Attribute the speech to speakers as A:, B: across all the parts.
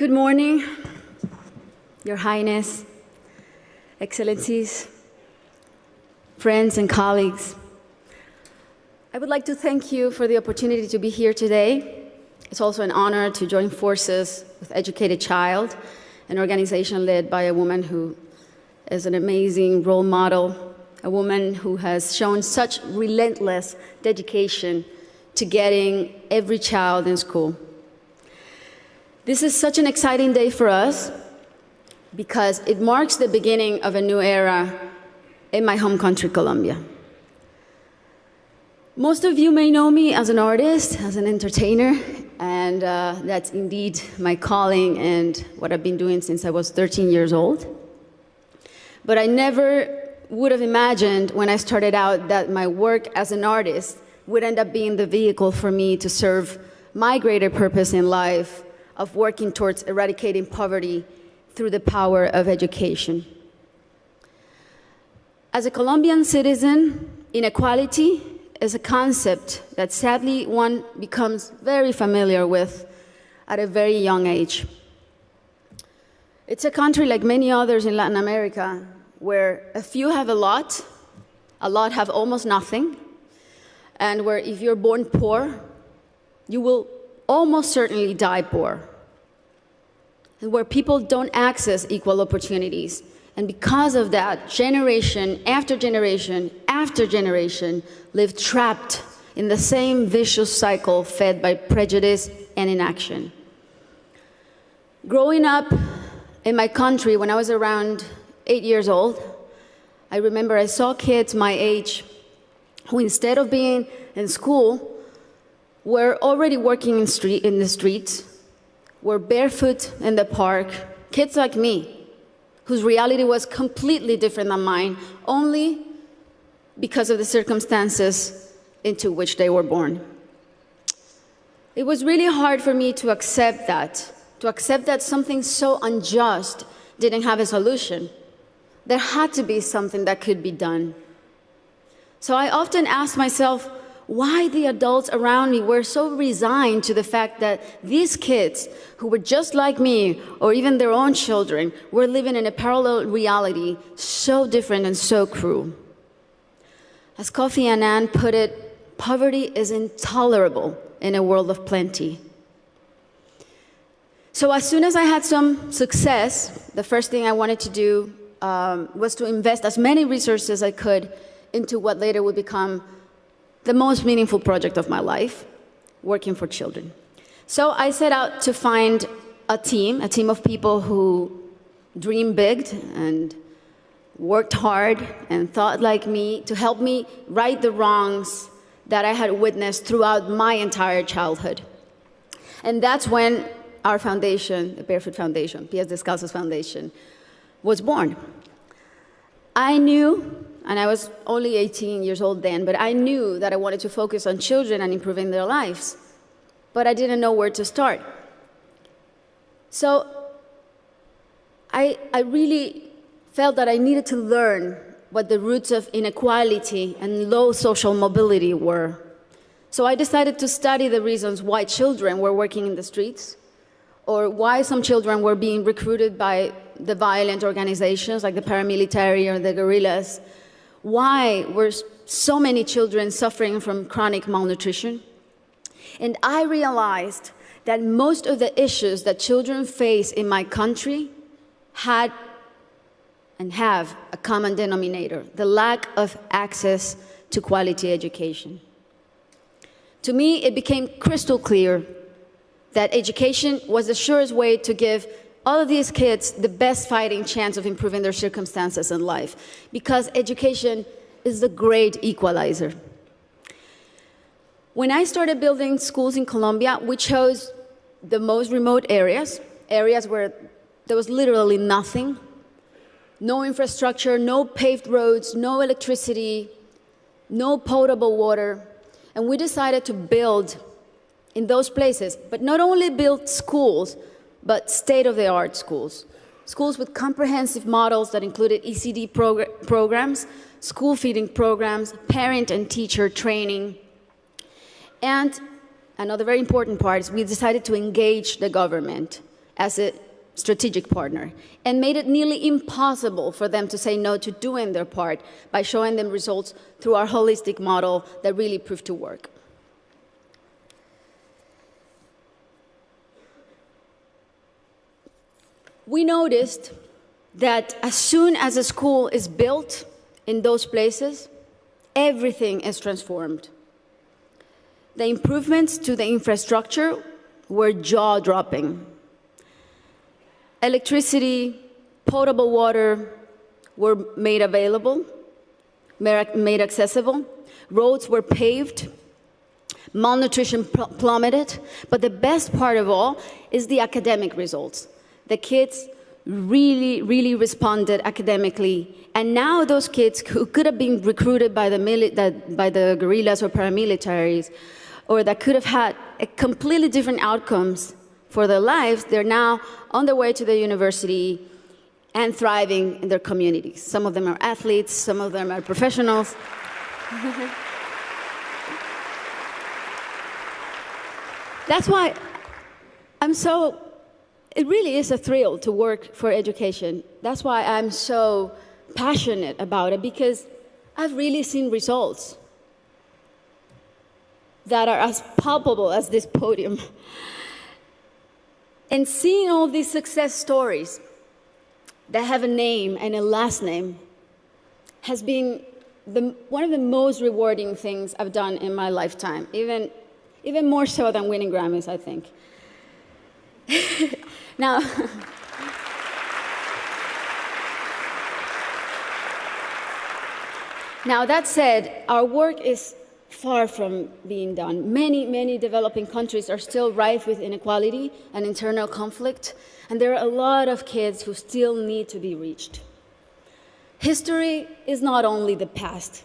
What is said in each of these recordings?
A: Good morning, Your Highness, Excellencies, friends and colleagues. I would like to thank you for the opportunity to be here today. It's also an honor to join forces with Educated Child, an organization led by a woman who is an amazing role model, a woman who has shown such relentless dedication to getting every child in school. This is such an exciting day for us because it marks the beginning of a new era in my home country, Colombia. Most of you may know me as an artist, as an entertainer, and that's indeed my calling and what I've been doing since I was 13 years old. But I never would have imagined when I started out that my work as an artist would end up being the vehicle for me to serve my greater purpose in life of working towards eradicating poverty through the power of education. As a Colombian citizen, inequality is a concept that sadly one becomes very familiar with at a very young age. It's a country like many others in Latin America where a few have a lot have almost nothing, and where if you're born poor, you will almost certainly die poor, and where people don't access equal opportunities. And because of that, generation after generation after generation live trapped in the same vicious cycle fed by prejudice and inaction. Growing up in my country when I was around 8 years old, I remember I saw kids my age who, instead of being in school, were already working in the streets, were barefoot in the park, kids like me, whose reality was completely different than mine, only because of the circumstances into which they were born. It was really hard for me to accept that something so unjust didn't have a solution. There had to be something that could be done. So I often asked myself why the adults around me were so resigned to the fact that these kids, who were just like me, or even their own children, were living in a parallel reality so different and so cruel. As Kofi Annan put it, poverty is intolerable in a world of plenty. So as soon as I had some success, the first thing I wanted to do was to invest as many resources as I could into what later would become the most meaningful project of my life, working for children. So I set out to find a team of people who dreamed big and worked hard and thought like me to help me right the wrongs that I had witnessed throughout my entire childhood. And that's when our foundation, the Barefoot Foundation, Pies Descalzos Foundation, was born. I knew, and I was only 18 years old then, but I knew that I wanted to focus on children and improving their lives, but I didn't know where to start. So I really felt that I needed to learn what the roots of inequality and low social mobility were. So I decided to study the reasons why children were working in the streets, or why some children were being recruited by the violent organizations like the paramilitary or the guerrillas. Why were so many children suffering from chronic malnutrition? And I realized that most of the issues that children face in my country had and have a common denominator: the lack of access to quality education. To me, it became crystal clear that education was the surest way to give all of these kids the best fighting chance of improving their circumstances in life, because education is the great equalizer. When I started building schools in Colombia, we chose the most remote areas where there was literally nothing, no infrastructure, no paved roads, no electricity, no potable water, and we decided to build in those places, but not only build schools, but state-of-the-art schools. Schools with comprehensive models that included ECD programs, school feeding programs, parent and teacher training. And another very important part is we decided to engage the government as a strategic partner, and made it nearly impossible for them to say no to doing their part by showing them results through our holistic model that really proved to work. We noticed that as soon as a school is built in those places, everything is transformed. The improvements to the infrastructure were jaw-dropping. Electricity, potable water were made available, made accessible. Roads were paved. Malnutrition plummeted. But the best part of all is the academic results. The kids really responded academically. And now those kids who could have been recruited by the guerrillas or paramilitaries, or that could have had a completely different outcomes for their lives, they're now on their way to the university and thriving in their communities. Some of them are athletes, some of them are professionals. That's why it really is a thrill to work for education. That's why I'm so passionate about it, because I've really seen results that are as palpable as this podium. And seeing all these success stories that have a name and a last name has been one of the most rewarding things I've done in my lifetime, even more so than winning Grammys, I think. Now, that said, our work is far from being done. Many developing countries are still rife with inequality and internal conflict, and there are a lot of kids who still need to be reached. History is not only the past.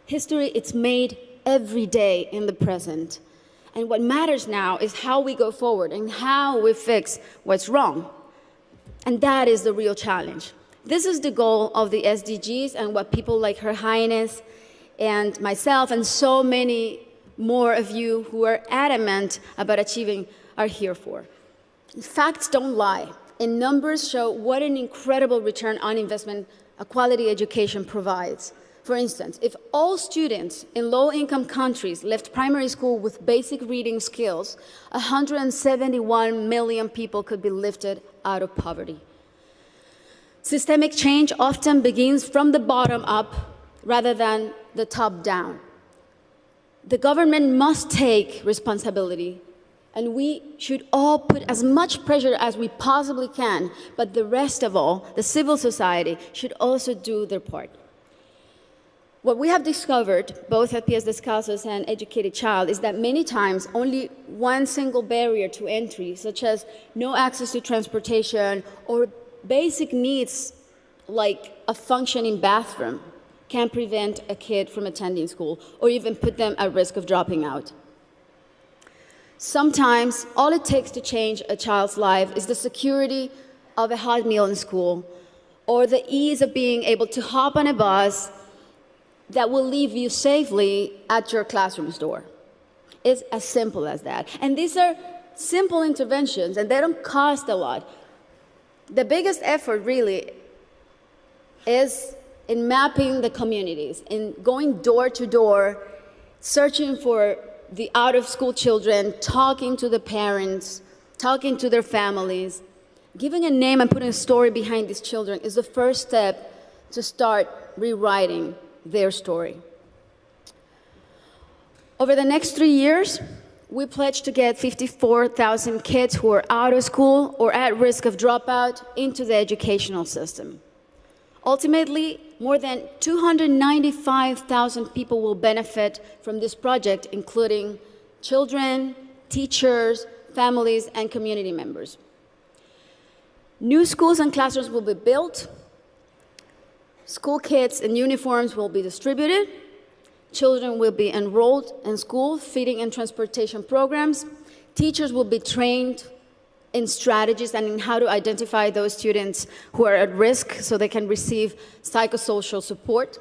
A: History is made every day in the present. And what matters now is how we go forward and how we fix what's wrong. And that is the real challenge. This is the goal of the SDGs and what people like Her Highness and myself and so many more of you who are adamant about achieving are here for. Facts don't lie, and numbers show what an incredible return on investment a quality education provides. For instance, if all students in low-income countries left primary school with basic reading skills, 171 million people could be lifted out of poverty. Systemic change often begins from the bottom up rather than the top down. The government must take responsibility, and we should all put as much pressure as we possibly can, but the rest of all, the civil society, should also do their part. What we have discovered, both at Pies Descalzos and Educated Child, is that many times only one single barrier to entry, such as no access to transportation or basic needs like a functioning bathroom, can prevent a kid from attending school or even put them at risk of dropping out. Sometimes all it takes to change a child's life is the security of a hot meal in school or the ease of being able to hop on a bus that will leave you safely at your classroom's door. It's as simple as that. And these are simple interventions, and they don't cost a lot. The biggest effort really is in mapping the communities, in going door to door, searching for the out-of-school children, talking to the parents, talking to their families. Giving a name and putting a story behind these children is the first step to start rewriting their story. Over the next 3 years, we pledge to get 54,000 kids who are out of school or at risk of dropout into the educational system. Ultimately, more than 295,000 people will benefit from this project, including children, teachers, families, and community members. New schools and classrooms will be built. School kits and uniforms will be distributed. Children will be enrolled in school, feeding and transportation programs. Teachers will be trained in strategies and in how to identify those students who are at risk so they can receive psychosocial support.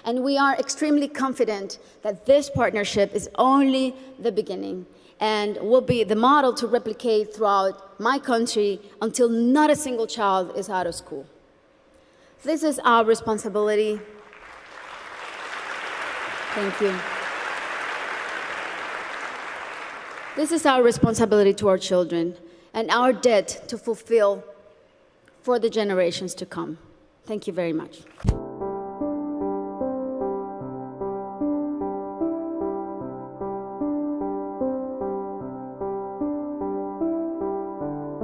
A: And we are extremely confident that this partnership is only the beginning and will be the model to replicate throughout my country until not a single child is out of school. This is our responsibility. Thank you. This is our responsibility to our children and our debt to fulfill for the generations to come. Thank you very much.